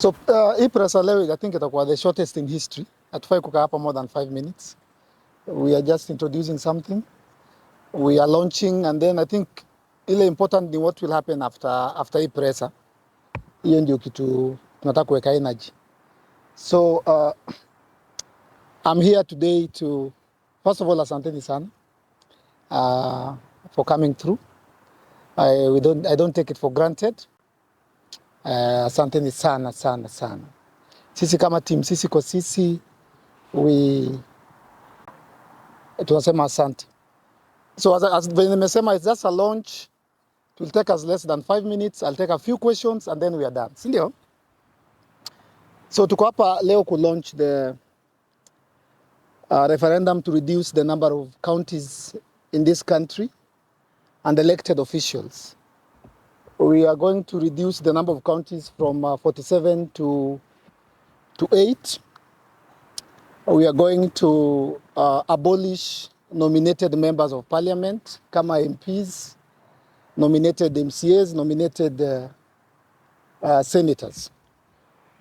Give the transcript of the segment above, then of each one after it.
So hii presa leo I think itakuwa the shortest in history. Hatufai kukaa hapa more than 5 minutes. We are just introducing something. We are launching and then I think ile important ni what will happen after hii presa. Hiyo ndio kitu tunataka kuweka energy. So I'm here today to first of all asanteni sana for coming through. I don't take it for granted. Asanteni sana sana sana. Sisi kama team, sisi kwa sisi tunasema asante. So as nimesema, it's just a launch. It will take us less than 5 minutes. I'll take a few questions and then we are done. Sindio? So tuko hapa leo ku launch the referendum to reduce the number of counties in this country and elected officials. We are going to reduce the number of counties from 47 to 8. We are going to abolish nominated members of parliament, kama MPs, nominated MCAs, nominated senators.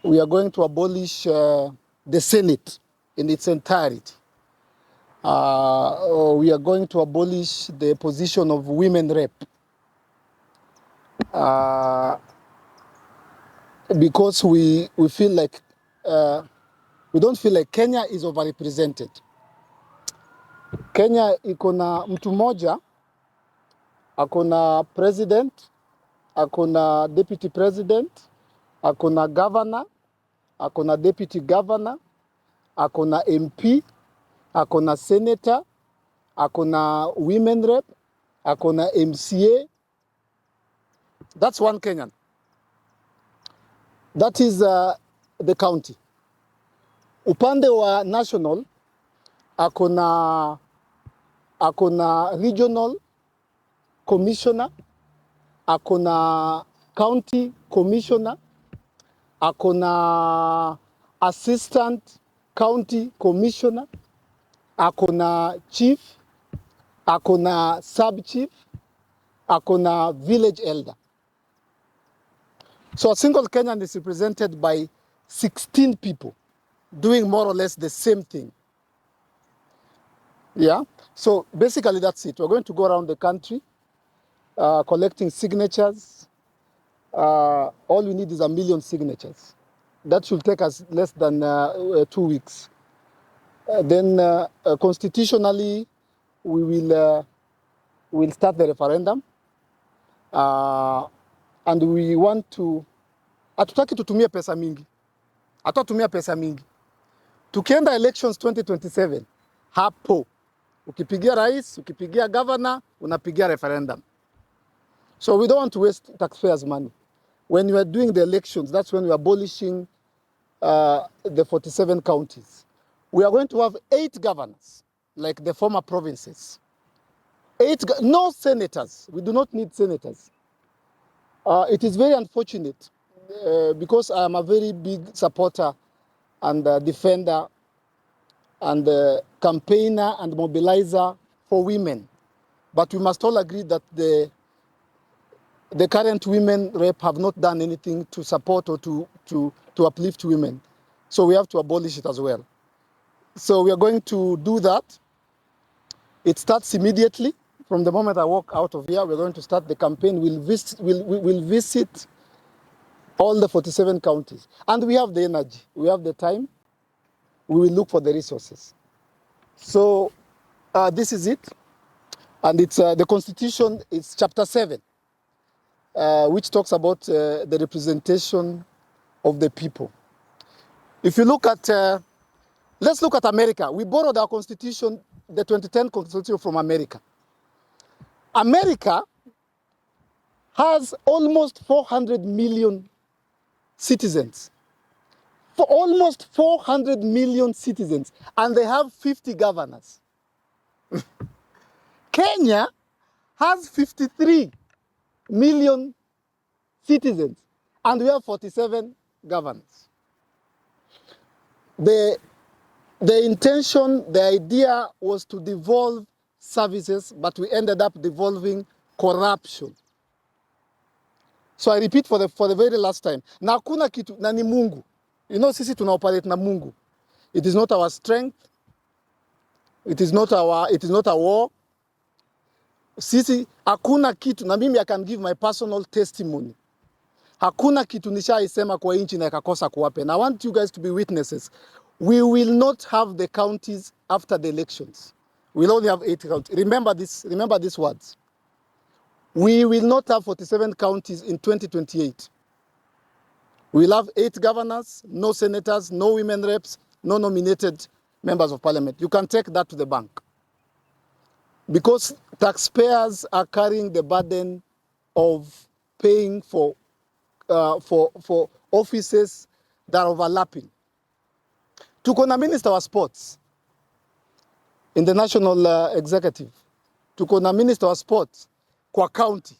We are going to abolish the Senate in its entirety. We are going to abolish the position of women rep. Because we feel like, we don't feel like Kenya is overrepresented. Kenya iko na mtu moja, akona president, akona deputy president, akona governor, akona deputy governor, akona MP, akona senator, akona women rep, akona MCA. That's one Kenyan. That is the county. Upande wa national, akona regional commissioner, akona county commissioner, akona assistant county commissioner, akona chief, akona sub chief, akona village elder. So a single Kenyan is represented by 16 people doing more or less the same thing. Yeah, so basically that's it. We're going to go around the country collecting signatures. All we need is 1 million signatures. That should take us less than 2 weeks. Then constitutionally, we will we'll start the referendum. And we want to, hatutaki tutumie pesa mingi. Hatutumia pesa mingi. Tukienda elections 2027, hapo. Ukipigia rais, ukipigia governor, unapigia referendum. So we don't want to waste taxpayers' money. When you are doing the elections, that's when we are abolishing the 47 counties. We are going to have 8 governors, like the former provinces. No senators. We do not need senators. It is very unfortunate because I am a very big supporter and defender and campaigner and mobilizer for women. But we must all agree that the current women rep have not done anything to support or to uplift women. So we have to abolish it as well. So we are going to do that. It starts immediately. From the moment I walk out of here, we're going to start the campaign. We'll visit all the 47 counties. And we have the energy. We have the time. We will look for the resources. So this is it. And it's the Constitution is chapter 7, which talks about the representation of the people. If you look at, let's look at America. We borrowed our Constitution, the 2010 Constitution from America. America has almost 400 million citizens. For almost 400 million citizens, and they have 50 governors. Kenya has 53 million citizens, and we have 47 governors. The intention, the idea was to devolve services, but we ended up devolving corruption. So I repeat for the very last time. Na hakuna kitu, na ni Mungu. You know, sisi tunaoperate na Mungu. It is not our strength. It is not a war. Sisi, hakuna kitu, na mimi I can give my personal testimony. Hakuna kitu nishaisema kwa inchi na ikakosa kuwapen. I want you guys to be witnesses. We will not have the counties after the elections. We'll only have 8 counties. Remember these words. We will not have 47 counties in 2028. We'll have 8 governors, no senators, no women reps, no nominated members of parliament. You can take that to the bank. Because taxpayers are carrying the burden of paying for offices that are overlapping. Tuko na minister wa sports in the national executive. Tuko na minister wa sports kwa county.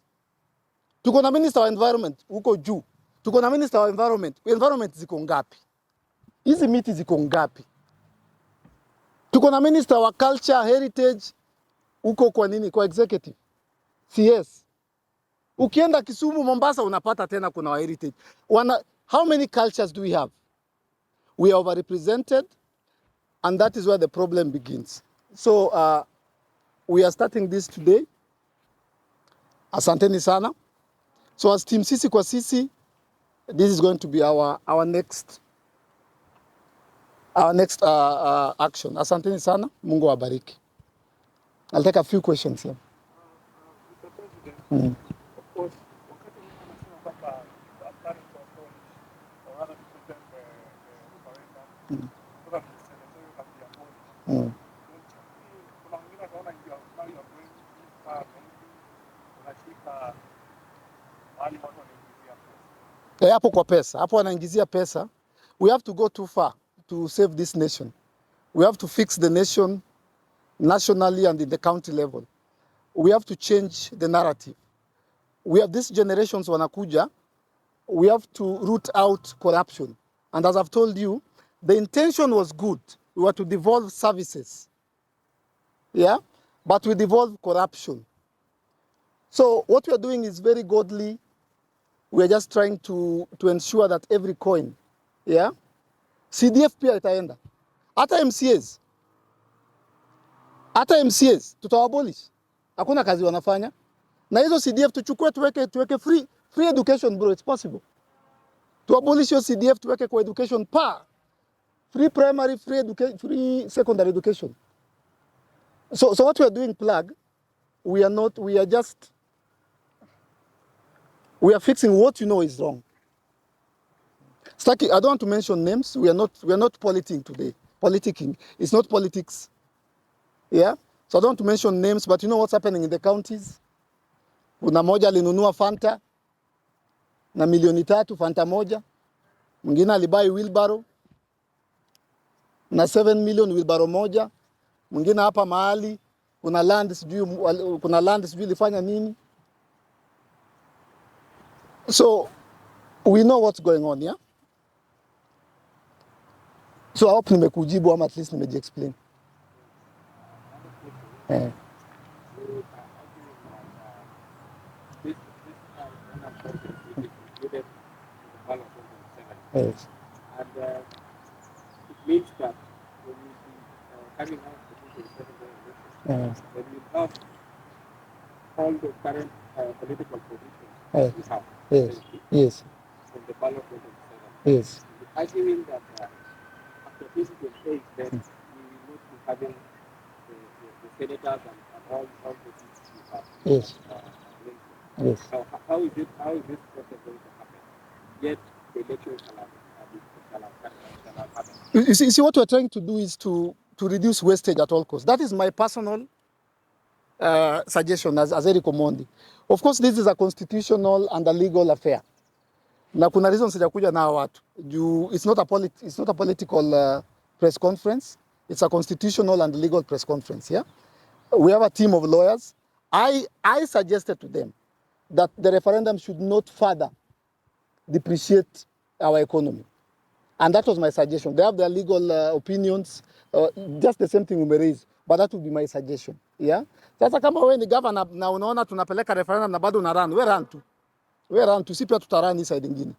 Tuko na minister wa environment huko juu. Tuko na minister wa environment. Environment ziko ngapi? Hizi miti ziko ngapi? Tuko na minister wa culture, heritage huko kwa nini? Kwa executive. CS. Ukienda Kisumu, Mombasa unapata tena kuna wa heritage. How many cultures do we have? We are overrepresented, and that is where the problem begins. So we are starting this today. Asanteni sana. So as team sisi kwa sisi, this is going to be our next action. Asanteni sana. Mungu awabariki. I'll take a few questions here. Mm. Mm. Hapo kwa pesa, hapo wanaingizia pesa. We have to go too far to save this nation. We have to fix the nation nationally and in the county level. We have to change the narrative. We have these generations wanakuja. We have to root out corruption. And as I've told you, the intention was good. We were to devolve services. Yeah? But we devolve corruption. So what we are doing is very godly. We are just trying to ensure that every coin, yeah? CDF pia itaenda. Hata MCAs tutawabolish. Hakuna kazi wanafanya. Na hizo CDF tuchukue tuweke free education, bro, it's possible. To abolish your CDF tuweke kwa education free primary, free secondary education. So what we are doing, plug, we are fixing what you know is wrong. I don't want to mention names. We are not politicking today. Politicking. It's not politics. Yeah? So I don't want to mention names, but you know what's happening in the counties? Kuna moja alinunua Fanta na 3 milioni Fanta moja. Mwingine alibai wheelbarrow na 7 million wheelbarrow moja. Mwingine hapa mahali kuna land sijui ilifanya nini. So we know what's going on, yeah? So I hope nimekujibu ama at least nimeji-explain. Yes. And it means that when you be carrying out the 2027 elections, when you have all the current political positions you have, Yes. from the ballot 2027, yes. you're arguing that after physical stage, then we will not be having the senators and all the seats you have. Yes. Yes. How is this process going to happen? Yet the election shall happen. You see, what we're trying to do is to reduce wastage at all costs. That is my personal suggestion as Eric Omondi. Of course, this is a constitutional and a legal affair. Na kuna reason sijakuja na watu. It's not a political press conference. It's a constitutional and legal press conference. Yeah, we have a team of lawyers. I suggested to them that the referendum should not further depreciate our economy. And that was my suggestion. They have their legal opinions, just the same thing we may raise, but that would be my suggestion. Yeah? Sasa kama wewe ni governor na unaona tunapeleka referendum na bado una run, we run tu. We run to see pia tutarun hii side ingine.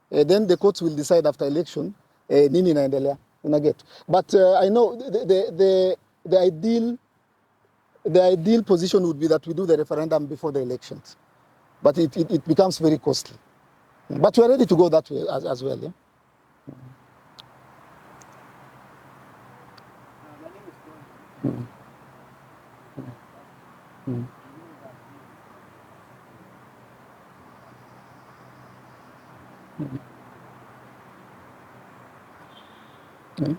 Then the courts will decide after election nini inaendelea. Una get. But I know the ideal position would be that we do the referendum before the elections. But it becomes very costly. But we are ready to go that way as well. Yeah? Mm. Mm. Mm. Mm.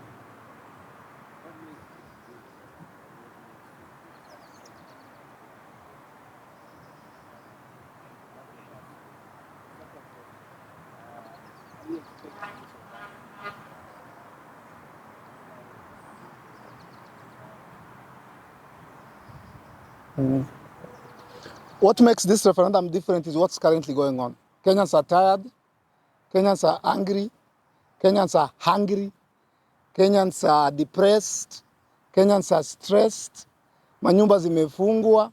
Mm. What makes this referendum different is what's currently going on. Kenyans are tired. Kenyans are angry. Kenyans are hungry. Kenyans are depressed. Kenyans are stressed. Manyumba zimefungwa.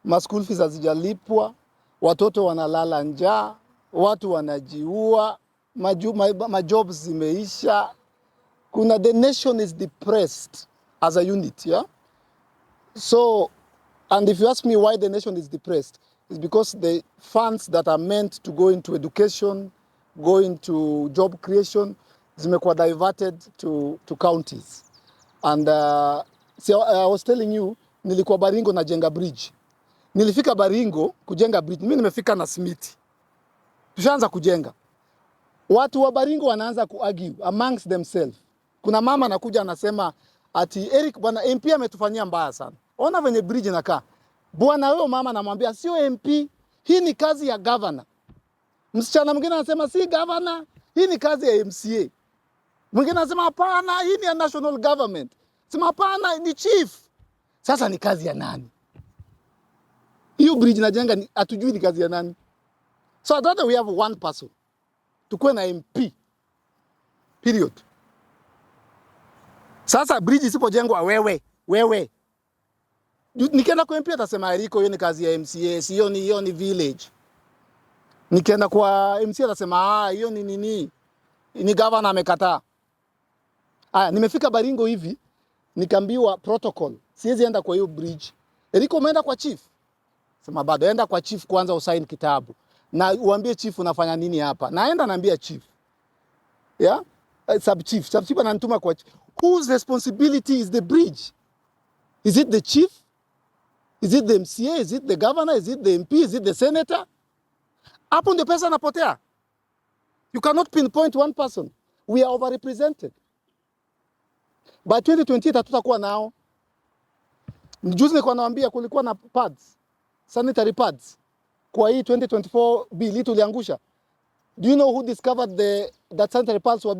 Ma school fees hazijalipwa. Watoto wanalala njaa. Watu wanajiua. Majobs zimeisha. The nation is depressed as a unit, yeah? So, and if you ask me why the nation is depressed, it's because the funds that are meant to go into education, go into job creation, zimekuwa diverted to counties. And see, I was telling you, nilikuwa Baringo na jenga bridge. Nilifika Baringo kujenga bridge. Mimi nimefika na simiti. Tushaanza kujenga. Watu wa Baringo wanaanza kuargue amongst themselves. Kuna mama anakuja anasema ati Eric bwana MP ametufanyia mbaya sana. Ona venye bridge inakaa. Bwana huyo mama anamwambia sio MP, hii ni kazi ya governor. Msichana mwingine anasema si governor, hii ni kazi ya MCA. Mwingine anasema hapana, hii ni ya national government. Sema hapana, ni chief. Sasa ni kazi ya nani? Hiyo bridge najenga hatujui ni kazi ya nani. So I'd rather we have one person. Tukue na MP. Period. Sasa bridge isipojengwa wewe. Nikienda kwa MP atasema Eriko hiyo ni kazi ya MCA, hiyo ni village. Nikienda kwa MCA atasema hiyo ni nini? Ni governor amekataa. Nimefika Baringo hivi nikambiwa protocol. Siwezi enda kwa hiyo bridge. Eriko umeenda kwa chief? Sema bado enda kwa chief kwanza usign kitabu. Na uambie chief unafanya nini hapa. Naenda naambia chief. Yeah? Sub chief ananituma kwa chief. Whose responsibility is the bridge? Is it the chief? Is it the MCA? Is it the governor? Is it the MP? Is it the senator? Hapo ndio pesa napotea. You cannot pinpoint one person. We are overrepresented. By 2028 hatutakuwa nao. Juzi nilikuwa nawaambia kulikuwa na pads, sanitary pads. Kwa hii 2024 bill tuliangusha. Do you know who discovered that sanitary pads were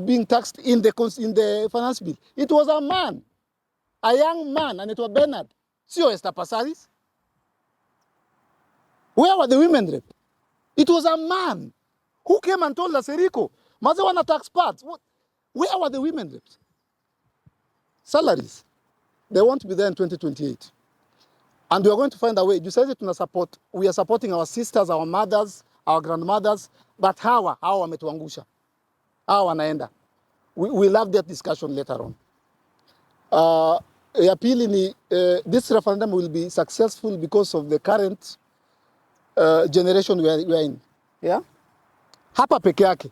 being taxed in the finance bill? It was a young man, and it was Bernard. Sio Esther Passaris. Where were the women rep? It was a man who came and told us, Eriko, maze wana tax pads. Where were the women reps? Salaries. They won't be there in 2028. And we are going to find a way. You said we are supporting our sisters, our mothers, our grandmothers, but hawa wametuangusha. Hawa wanaenda. We'll have that discussion later on. Ya pili ni this referendum will be successful because of the current generation we are in. Yeah? Hapa peke yake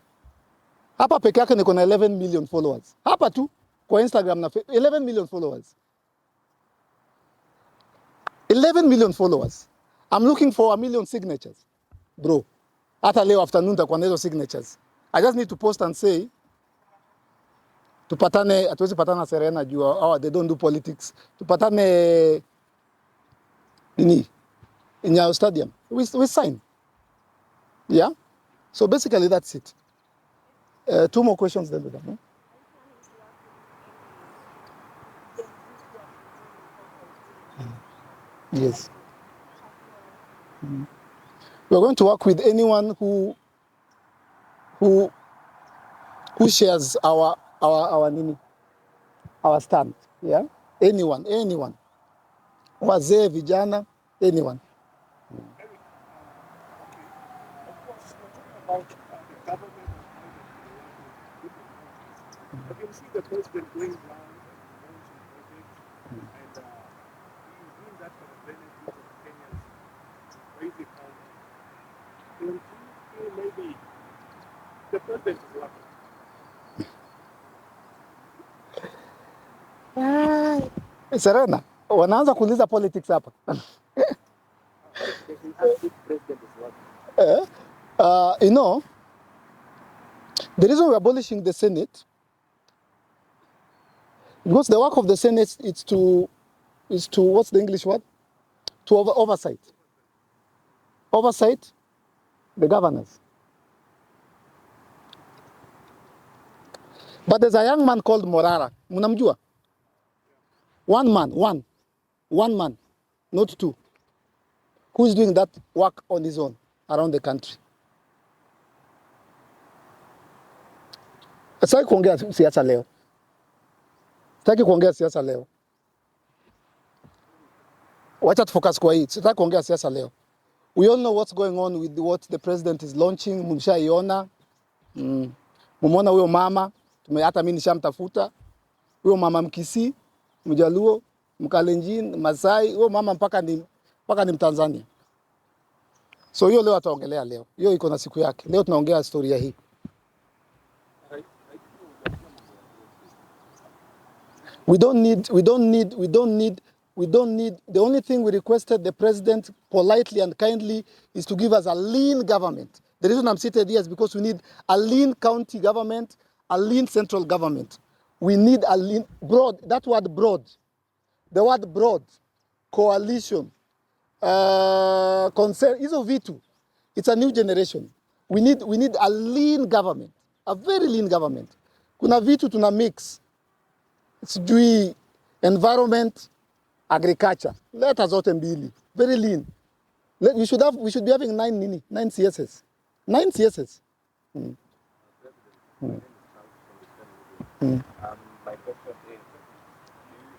niko na 11 million followers. Hapa tu kwa Instagram na 11 million followers. 11 million followers. I'm looking for 1 million signatures. Bro, hata leo afternoon takuwa na hizo signatures. I just need to post and say tupatane, hatuwezi patana Serena juu they don't do politics. Tupatane in Nyayo Stadium. We sign. Yeah? So basically that's it. 2 more questions then we're done. Yes. We're going to work with anyone who shares our stand. Yeah? Anyone. Wazee, vijana, anyone. about the government and how they interact with different countries. But you see the president going around and launching projects, and he's doing that for the benefit of Kenyans, raising out. Don't you feel maybe the president is lucky? Serena, wanaanza kuuliza politics hapa. You know, the reason we're abolishing the Senate, because the work of the Senate is to what's the English word? To oversight the governors. But there's a young man called Morara. Munamjua? One man, not two, who is doing that work on his own around the country. Sitaki kuongea siasa leo. Wacha tufocus kwa hii. Sitaki kuongea siasa leo. We all know what's going on with what the president is launching. Mumshaiona. Mumeona huyo mama, hata mimi nishamtafuta. Huyo mama Mkisii, Mjaluo, Mkalenjin, Masai, huyo mama mpaka ni Mtanzania. So hiyo leo ataongelea leo. Hiyo iko na siku yake. Leo tunaongea historia hii. We don't need. The only thing we requested the president politely and kindly is to give us a lean government. The reason I'm seated here is because we need a lean county government, a lean central government. We need a lean, broad, that word broad, the word broad, coalition, concern, hizo vitu. It's a new generation. We need a lean government, a very lean government. Kuna vitu tuna mix. Sijui environment, agriculture. Let us zote mbili. Very lean. We should be having 9 CSS. 9 CSS. My question is,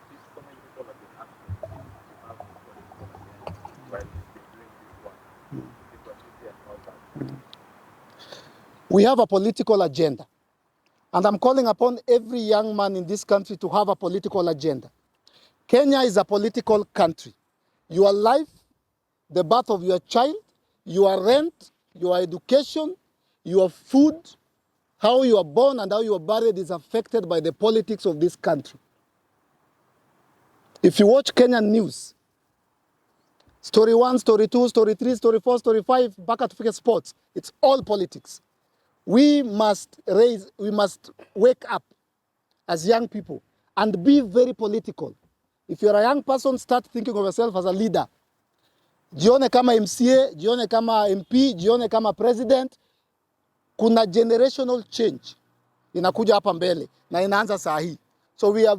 these so many people have been asking to have this political agenda while he's been doing this one, secrecy and all that. We have a political agenda. And I'm calling upon every young man in this country to have a political agenda. Kenya is a political country. Your life, the birth of your child, your rent, your education, your food, how you are born and how you are buried is affected by the politics of this country. If you watch Kenyan news, story 1, story 2, story 3, story 4, story 5, back at Fike Sports, it's all politics. We must wake up as young people and be very political. If you're a young person, start thinking of yourself as a leader. Jione kama MCA, jione kama MP, jione kama president. Kuna generational change inakuja hapa mbele na inaanza saa hii. So we are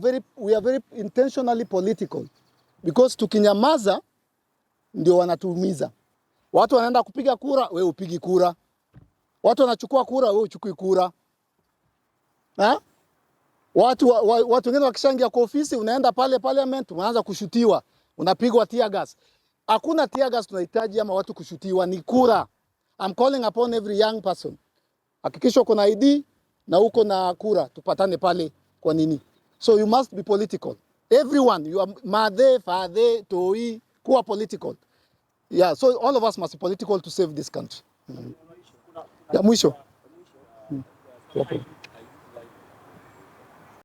very intentionally political, because tukinyamaza ndio wanatuumiza. Watu wanaenda kupiga kura, wewe upigi kura. Watu wanachukua kura, wewe uchukui kura. Watu wengine wakishangia kwa ofisi, unaenda pale parliament, unaanza kushutiwa, unapigwa tear gas. Hakuna tear gas tunahitaji ama watu kushutiwa, ni kura. I'm calling upon every young person. Hakikisha uko na ID na uko na kura, tupatane pale kwa nini. So you must be political. Everyone, you are madhe, fathe, toi, kuwa political. Yeah, so all of us must be political to save this country. Ya mwisho.